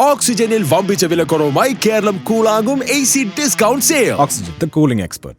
ഓക്സിജനിൽ വമ്പിച്ച വിലക്കുറവുമായി കേരളം കൂളാകും AC discount sale. Oxygen, the cooling expert.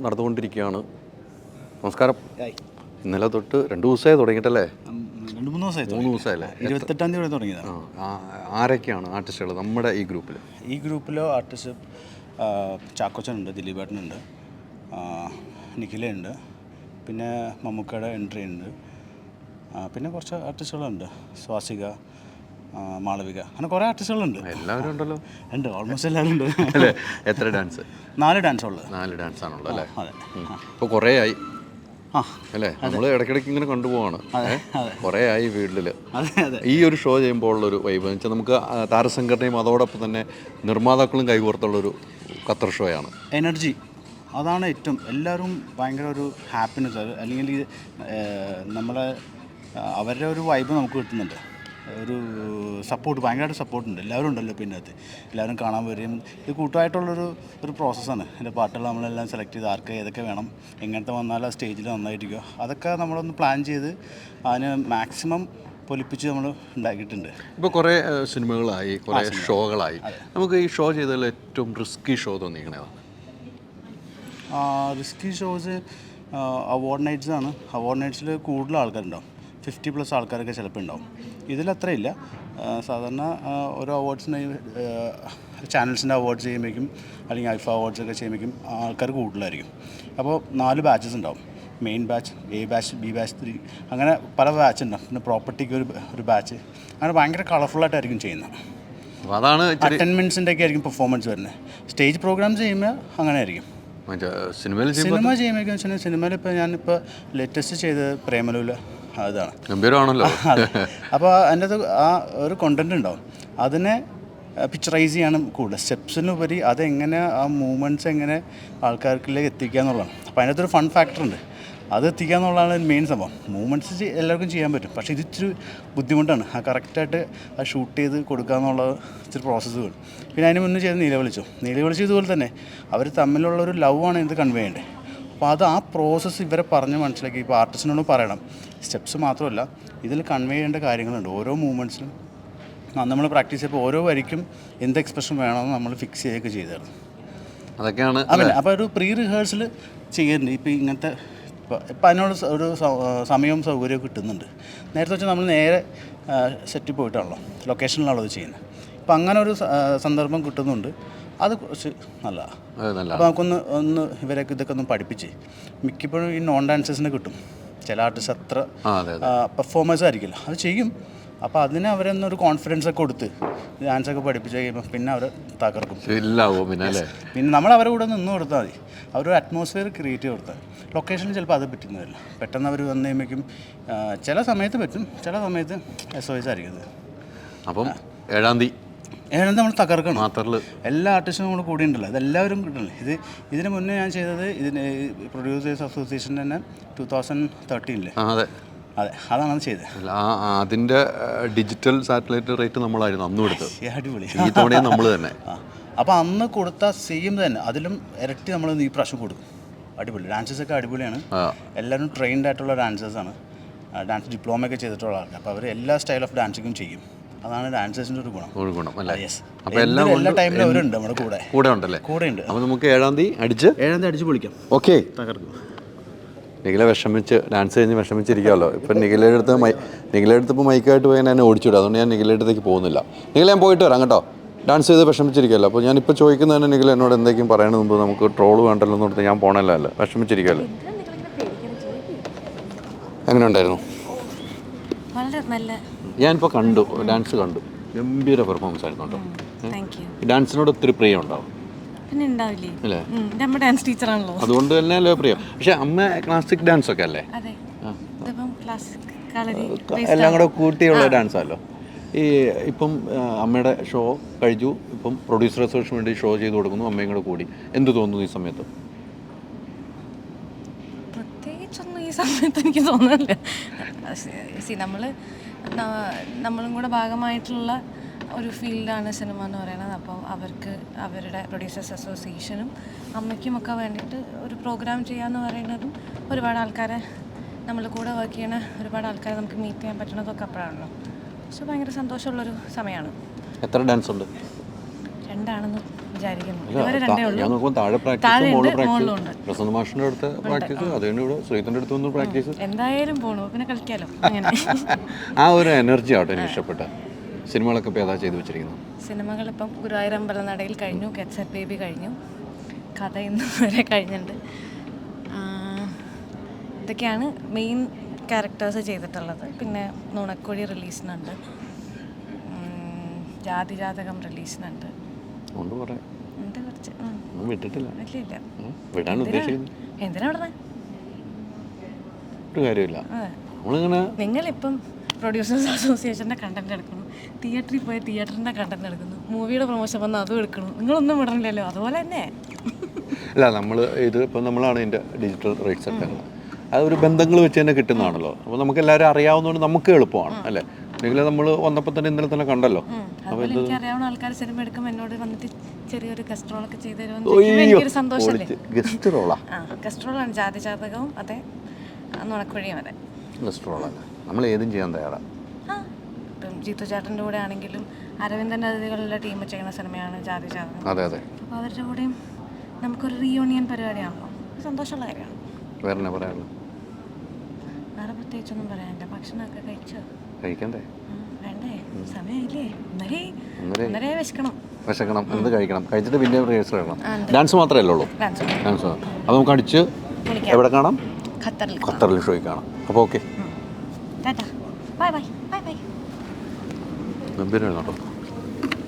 നടന്നുകൊണ്ടിരിക്കുകയാണ്. നമസ്കാരം. ഇന്നലെ തൊട്ട് 2 ദിവസമായി തുടങ്ങിയിട്ടല്ലേ? 3 ദിവസമായില്ലേ? 28-ാം തീയതി തുടങ്ങിയതാണ്. ആരൊക്കെയാണ് ആർട്ടിസ്റ്റുകൾ നമ്മുടെ ഈ ഗ്രൂപ്പിൽ? ഈ ഗ്രൂപ്പിൽ ആർട്ടിസ്റ്റ് ചാക്കോച്ചനുണ്ട്, ദിലീപേട്ടനുണ്ട്, നിഖിലുണ്ട്, പിന്നെ മമ്മൂക്കയുടെ എൻട്രി ഉണ്ട്, പിന്നെ കുറച്ച് ആർട്ടിസ്റ്റുകളുണ്ട്, സ്വാസിക, മാളവിക, അങ്ങനെ കുറേ ആർട്ടിസ്റ്റുകളുണ്ട്. എല്ലാവരും ഉണ്ടല്ലോ? ഉണ്ട്, ഓൾമോസ്റ്റ് എല്ലാവരും ഉണ്ട്. അല്ലേ? എത്ര ഡാൻസ്? 4 ഡാൻസുള്ളത്. 4 ഡാൻസാണുള്ളത് അല്ലേ? അതെ. ഇപ്പോൾ കുറേ ആയി അല്ലേ? നമ്മൾ ഇടയ്ക്കിടയ്ക്ക് ഇങ്ങനെ കണ്ടുപോവാണ്. കുറേ ആയി ഫീൽഡിൽ. ഈ ഒരു ഷോ ചെയ്യുമ്പോൾ ഉള്ളൊരു വൈബ് എന്ന് വെച്ചാൽ നമുക്ക് താരസംഘടനയും അതോടൊപ്പം തന്നെ നിർമ്മാതാക്കളും കൈകോർത്തുള്ളൊരു ഖത്തർ ഷോയാണ്. എനർജി അതാണ് ഏറ്റവും, എല്ലാവരും ഭയങ്കര ഒരു ഹാപ്പിനെസ്, അല്ലെങ്കിൽ നമ്മളെ അവരുടെ ഒരു വൈബ് നമുക്ക് കിട്ടുന്നുണ്ട്. ഒരു സപ്പോർട്ട്, ഭയങ്കരമായിട്ട് സപ്പോർട്ടുണ്ട്. എല്ലാവരും ഉണ്ടല്ലോ പിന്നെ അത്, എല്ലാവരും കാണാൻ വരും. ഇത് കൂട്ടമായിട്ടുള്ളൊരു പ്രോസസ്സാണ്. എൻ്റെ പാട്ടുകൾ നമ്മളെല്ലാം സെലക്ട് ചെയ്ത് ആർക്ക് ഏതൊക്കെ വേണം, എങ്ങനത്തെ വന്നാൽ ആ സ്റ്റേജിൽ നന്നായിരിക്കുക, അതൊക്കെ നമ്മളൊന്ന് പ്ലാൻ ചെയ്ത് അതിന് മാക്സിമം പൊലിപ്പിച്ച് നമ്മൾ ഉണ്ടാക്കിയിട്ടുണ്ട്. ഇപ്പോൾ കുറേ സിനിമകളായി, കുറേ ഷോകളായി. നമുക്ക് ഈ ഷോ ചെയ്തതിൽ ഏറ്റവും റിസ്കി ഷോ തോന്നിക്കണേതാണ്? റിസ്കി ഷോസ് അവാർഡ് നൈറ്റ്സ് ആണ്. അവാർഡ് നൈറ്റ്സിൽ കൂടുതൽ ആൾക്കാരുണ്ടാവും, 50+ ആൾക്കാരൊക്കെ ചിലപ്പോൾ ഉണ്ടാവും. ഇതിലത്രയില്ല. സാധാരണ ഓരോ അവാർഡ്സിന് ചാനൽസിൻ്റെ അവാർഡ്സ് ചെയ്യുമ്പോഴേക്കും അല്ലെങ്കിൽ ഐഫ അവാർഡ്സൊക്കെ ചെയ്യുമ്പോഴേക്കും ആൾക്കാർ കൂടുതലായിരിക്കും. അപ്പോൾ 4 ബാച്ചസ് ഉണ്ടാവും. Main batch, A batch, B batch, 3, അങ്ങനെ പല ബാച്ച് ഉണ്ടാവും. പിന്നെ പ്രോപ്പർട്ടിക്ക് ഒരു ബാച്ച്, അങ്ങനെ ഭയങ്കര കളർഫുള്ളായിട്ടായിരിക്കും ചെയ്യുന്നത്. അതാണ് 10 മിനിറ്റ്സിൻ്റെ ഒക്കെ ആയിരിക്കും പെർഫോമൻസ് വരുന്നത്. സ്റ്റേജ് പ്രോഗ്രാംസ് ചെയ്യുമ്പോൾ അങ്ങനെ ആയിരിക്കും. സിനിമ ചെയ്യുമ്പോൾ സിനിമയിൽ ഇപ്പോൾ ഞാനിപ്പോൾ ലേറ്റസ്റ്റ് ചെയ്ത് പ്രേമലൂല, അതാണ് ഗംഭീരമാണല്ലോ. അതെ. അപ്പോൾ അതിൻ്റെ അത് ആ ഒരു കണ്ടൻറ് ഉണ്ടാവും, അതിനെ പിക്ചറൈസ് ചെയ്യാനും കൂടുതൽ സ്റ്റെപ്സിനുപരി അതെങ്ങനെ ആ മൂവ്മെൻറ്റ്സ് എങ്ങനെ ആൾക്കാർക്കിലേക്ക് എത്തിക്കുക എന്നുള്ളതാണ്. അപ്പോൾ അതിനകത്തൊരു ഫൺ ഫാക്ടർ ഉണ്ട്, അത് എത്തിക്കുക എന്നുള്ളതാണ് മെയിൻ സംഭവം. മൂവ്മെൻറ്റ്സ് എല്ലാവർക്കും ചെയ്യാൻ പറ്റും, പക്ഷേ ഇത് ഇച്ചിരി ബുദ്ധിമുട്ടാണ്. ആ കറക്റ്റായിട്ട് ആ ഷൂട്ട് ചെയ്ത് കൊടുക്കുക എന്നുള്ള ഇച്ചിരി പ്രോസസ്സുകൾ. പിന്നെ അതിന് മുന്നേ ചെയ്ത് നീലവിളിച്ചു ഇതുപോലെ തന്നെ അവർ തമ്മിലുള്ളൊരു ലവ് ആണ് ഇത് കൺവേ ചെയ്യേണ്ടത്. അപ്പോൾ അത് ആ പ്രോസസ്സ് ഇവരെ പറഞ്ഞ് മനസ്സിലാക്കി. ഇപ്പോൾ ആർട്ടിസ്റ്റിനോട് പറയണം, സ്റ്റെപ്സ് മാത്രമല്ല ഇതിൽ കൺവേ ചെയ്യേണ്ട കാര്യങ്ങളുണ്ട്. ഓരോ മൂവ്മെൻറ്റ്സിലും നമ്മൾ പ്രാക്ടീസ് ചെയ്തപ്പോൾ ഓരോ വരിക്കും എന്ത് എക്സ്പ്രഷൻ വേണമെന്ന് നമ്മൾ ഫിക്സ് ചെയ്യുകയൊക്കെ ചെയ്തായിരുന്നു. അതൊക്കെയാണ് അതല്ല, അപ്പോൾ ഒരു പ്രീ റിഹേഴ്സൽ ചെയ്യുന്നുണ്ട്. ഇപ്പോൾ ഇങ്ങനത്തെ ഇപ്പം അതിനോട് ഒരു സമയവും സൗകര്യവും കിട്ടുന്നുണ്ട്. നേരത്തെ വെച്ചാൽ നമ്മൾ നേരെ സെറ്റിൽ പോയിട്ടാണല്ലോ, ലൊക്കേഷനിലാണല്ലോ അത് ചെയ്യുന്നത്. അപ്പം അങ്ങനെ ഒരു സന്ദർഭം കിട്ടുന്നുണ്ട്. അത് കുറച്ച് നല്ലതാണ്. അപ്പോൾ നമുക്കൊന്ന് ഇവരൊക്കെ ഇതൊക്കെ ഒന്ന് പഠിപ്പിച്ച്, മിക്കപ്പോഴും ഈ നോൺ ഡാൻസേഴ്സിനെ കിട്ടും. ചില ആർട്ടിസ്റ്റ് അത്ര പെർഫോമൻസ് ആയിരിക്കില്ല, അത് ചെയ്യും. അപ്പോൾ അതിന് അവരൊന്നൊരു കോൺഫിഡൻസ് ഒക്കെ കൊടുത്ത് ഡാൻസൊക്കെ പഠിപ്പിച്ച് കഴിയുമ്പോൾ പിന്നെ അവർ തകർക്കും. പിന്നെ നമ്മൾ അവരുടെ കൂടെ നിന്ന് കൊടുത്താൽ മതി, അവരൊരു അറ്റ്മോസ്ഫിയർ ക്രിയേറ്റ് ചെയ്ത് കൊടുത്താൽ. ലൊക്കേഷനിൽ ചിലപ്പോൾ അത് പറ്റുന്നതല്ല. പെട്ടെന്ന് അവർ വന്നു കഴിയുമ്പോഴേക്കും ചില സമയത്ത് പറ്റും, ചില സമയത്ത് SOS ആയിരിക്കും. അപ്പം 7-ാം തീയതി നമ്മൾ തകർക്കണം. എല്ലാ ആർട്ടിസ്റ്റും നമ്മൾ കൂടെ ഉണ്ടല്ലോ, ഇതെല്ലാവരും കിട്ടണല്ലേ. ഇതിന് മുന്നേ ഞാൻ ചെയ്തത് പ്രൊഡ്യൂസേഴ്സ് അസോസിയേഷൻ തന്നെ 2013. അതെ, അതാണ് അത് ചെയ്തത്. അതിൻ്റെ ഡിജിറ്റൽ സാറ്റലൈറ്റ് റേറ്റ് നമ്മളായിരുന്നു അന്നും എടുത്തത്. അടിപൊളി. ഈ തവണയും നമ്മൾ തന്നെ. അപ്പോൾ അന്ന് കൊടുത്ത സെയിം തന്നെ അതിലും ഇരട്ടി നമ്മൾ ഈ പ്രാവശ്യം കൊടുക്കും. അടിപൊളി. ഡാൻസേഴ്സൊക്കെ അടിപൊളിയാണ്. എല്ലാവരും ട്രെയിൻഡ് ആയിട്ടുള്ള ഡാൻസേഴ്സാണ്, ഡാൻസ് ഡിപ്ലോമ ഒക്കെ ചെയ്തിട്ടുള്ള ആൾക്കാർ. അപ്പോൾ അവർ എല്ലാ സ്റ്റൈൽ ഓഫ് ഡാൻസിങ്ങും ചെയ്യും. അതാണ് ഡാൻസേഴ്സിൻ്റെ ഒരു ഗുണം അല്ലേ. അപ്പോൾ എല്ലാ ടൈമിലും അവരുണ്ട് നമ്മുടെ കൂടെ ഉണ്ടല്ലേ. കൂടെ ഉണ്ട്. അപ്പോൾ നമുക്ക് 7-ാം തീയതി അടിച്ച് പൊളിക്കാം. ഓക്കെ, തകർക്കും. നിഖില ഡാൻസ് കഴിഞ്ഞ് വിഷമിച്ചിരിക്കുമല്ലോ. ഇപ്പം നിഖിലെടുത്ത് ഇപ്പോൾ മൈക്കായിട്ട് പോയി എന്നെ ഓടിച്ചിടും. അതുകൊണ്ട് ഞാൻ നിഖിലെടുത്തേക്ക് പോകുന്നില്ല. നിഖില ഞാൻ പോയിട്ട് വരാം കേട്ടോ. ഡാൻസ് ചെയ്ത് വിഷമിച്ചിരിക്കുമല്ലോ. അപ്പോൾ ഞാനിപ്പോൾ ചോദിക്കുന്നതന്നെ നിഖിൽ എന്നോട് എന്തെങ്കിലും പറയണ മുമ്പ് നമുക്ക് ട്രോള് വേണ്ടല്ലോ എന്ന് പറഞ്ഞിട്ട് ഞാൻ പോകണല്ലോ. അല്ലേ, വിഷമിച്ചിരിക്കുമല്ലോ. എങ്ങനെ ഉണ്ടായിരുന്നു? ഞാനിപ്പോൾ ഡാൻസ് കണ്ടു. ഗംഭീര പെർഫോമൻസ് ആയിരുന്നു കേട്ടോ. ഡാൻസിനോട് ഒത്തിരി പ്രിയം ഉണ്ടാവും അല്ലേ? അതുകൊണ്ട് തന്നെ അല്ലേ പ്രിയം. പക്ഷെ അമ്മ ക്ലാസിക് ഡാൻസ് ഒക്കെ അല്ലേ, എല്ലാം കൂടെ കൂട്ടിയുള്ള ഡാൻസാണല്ലോ. ഇപ്പം അമ്മയുടെ ഷോ കഴിഞ്ഞു, ഇപ്പം പ്രൊഡ്യൂസർ അസോസിയേഷന് വേണ്ടി ഷോ ചെയ്ത് കൊടുക്കുന്നു, അമ്മയും കൂടെ കൂടി. എന്ത് തോന്നുന്നു ഈ സമയത്ത്? പ്രത്യേകിച്ചൊന്നും ഈ സമയത്ത് എനിക്ക് തോന്നുന്നില്ല. നമ്മളും കൂടെ ഭാഗമായിട്ടുള്ള ഒരു ഫീൽഡാണ് സിനിമ എന്ന് പറയുന്നത്. അപ്പോൾ അവർക്ക് അവരുടെ പ്രൊഡ്യൂസേഴ്സ് അസോസിയേഷനും അമ്മയ്ക്കുമൊക്കെ വേണ്ടിയിട്ട് ഒരു പ്രോഗ്രാം ചെയ്യാന്ന് പറയുന്നതും, ഒരുപാട് ആൾക്കാരെ നമ്മൾ കൂടെ വർക്ക് ചെയ്യണ ഒരുപാട് ആൾക്കാരെ നമുക്ക് മീറ്റ് ചെയ്യാൻ പറ്റണതൊക്കെ അപ്പോഴാണല്ലോ. പക്ഷെ ഭയങ്കര സന്തോഷമുള്ളൊരു സമയമാണ്. എത്ര ഡാൻസ് ഉണ്ട്? 2 ആണെന്ന് വിചാരിക്കുന്നു. എന്തായാലും പോണു, പിന്നെ കളിക്കാലോ. ആ ഒരു എനർജി ആവട്ടെ എനിക്ക് ഇഷ്ടപ്പെട്ട. സിനിമകളൊക്കെ ഇപ്പോൾ ഏതാ ചെയ്തു വെച്ചിരിക്കുന്നത്? സിനിമകളിപ്പം ഗുരുവായൂർ അമ്പലനടയിൽ കഴിഞ്ഞു, ഗെറ്റ്സ് അറ്റ് ബേബി കഴിഞ്ഞു, കഥ ഇന്ന് വരെ കഴിഞ്ഞിട്ടുണ്ട്. ഇതൊക്കെയാണ് മെയിൻ ക്യാരക്ടേഴ്സ് ചെയ്തിട്ടുള്ളത്. പിന്നെ നുണക്കുഴി റിലീസിനുണ്ട്, ജാതിജാതകം റിലീസിനുണ്ട്. നിങ്ങളിപ്പം പ്രൊഡ്യൂസേഴ്സ് അസോസിയേഷൻ്റെ കണ്ടന്റ് എടുക്കണം, തിയേറ്ററിൽ പോയി തിയേറ്ററിൻ്റെ കണ്ടന്റ് എടുക്കുന്നു, മൂവിയുടെ പ്രൊമോഷൻ വന്ന് അതും എടുക്കണം. നിങ്ങളൊന്നും വിടണില്ലല്ലോ. അതുപോലെ തന്നെ അല്ല, നമ്മൾ ഇത് ഇപ്പം നമ്മളാണ് ഇതിൻ്റെ ഡിജിറ്റൽ റൈറ്റ്സ് ഒക്കെ. അതൊരു ബന്ധങ്ങൾ വെച്ച് തന്നെ കിട്ടുന്നതാണല്ലോ. അപ്പോൾ നമുക്ക് എല്ലാവരും അറിയാവുന്നതുകൊണ്ട് നമുക്ക് എളുപ്പമാണ് അല്ലേ. അല്ലെങ്കിൽ നമ്മൾ വന്നപ്പോൾ തന്നെ ഇന്നലെ തന്നെ കണ്ടല്ലോ. അപ്പോൾ എനിക്ക് അറിയാവുന്ന ആൾക്കാർ സിനിമ എടുക്കുമ്പോൾ എന്നോട് വന്നിട്ട് ചെറിയൊരു ഗസ്റ്റ് റോളൊക്കെ ചെയ്ത് തരുമെന്ന് എനിക്കൊരു സന്തോഷമല്ലേ. ഗസ്റ്റ് റോളാണ് ജാതിജാതകവും അതെ, നുണക്കുഴിയും അതെ, ഗസ്റ്റ് റോളാണ്. നമ്മൾ ഏതും ചെയ്യാൻ തയ്യാറാണ്. ഇപ്പം ജീത്തു ചേട്ടൻ്റെ കൂടെ ആണെങ്കിലും അരവിന്ദൻ്റെ അതിഥികളുടെ ടീം ചെയ്യുന്ന സിനിമയാണ് ജാതിജാതകം. അതെ അതെ. അപ്പോൾ അവരുടെ കൂടെയും നമുക്കൊരു റീയൂണിയൻ പരിപാടിയാണല്ലോ, സന്തോഷമുള്ള കാര്യമാണ്. വേറെ പറയാനുള്ളൂ? വേറെ പ്രത്യേകിച്ചൊന്നും പറയാനില്ല. ഭക്ഷണമൊക്കെ കഴിച്ചോ? കഴിക്കണ്ടേ? വേണ്ടേ? സമയമില്ലേ? ഒന്നരേ വിശക്കണം. എന്ത് കഴിക്കണം? കഴിച്ചിട്ട് പിന്നെ റിഹേഴ്സൽ ചെയ്യണം. ഡാൻസ് മാത്രമല്ലേ ഉള്ളൂ? ഡാൻസ്. അപ്പോൾ നമുക്ക് അടിച്ച് എവിടെ കാണാം? ഖത്തറിൽ ഷോയിൽ കാണാം. അപ്പോൾ ഓക്കെ, ബൈ ബൈ. ഗംഭീരമാണ് കേട്ടോ.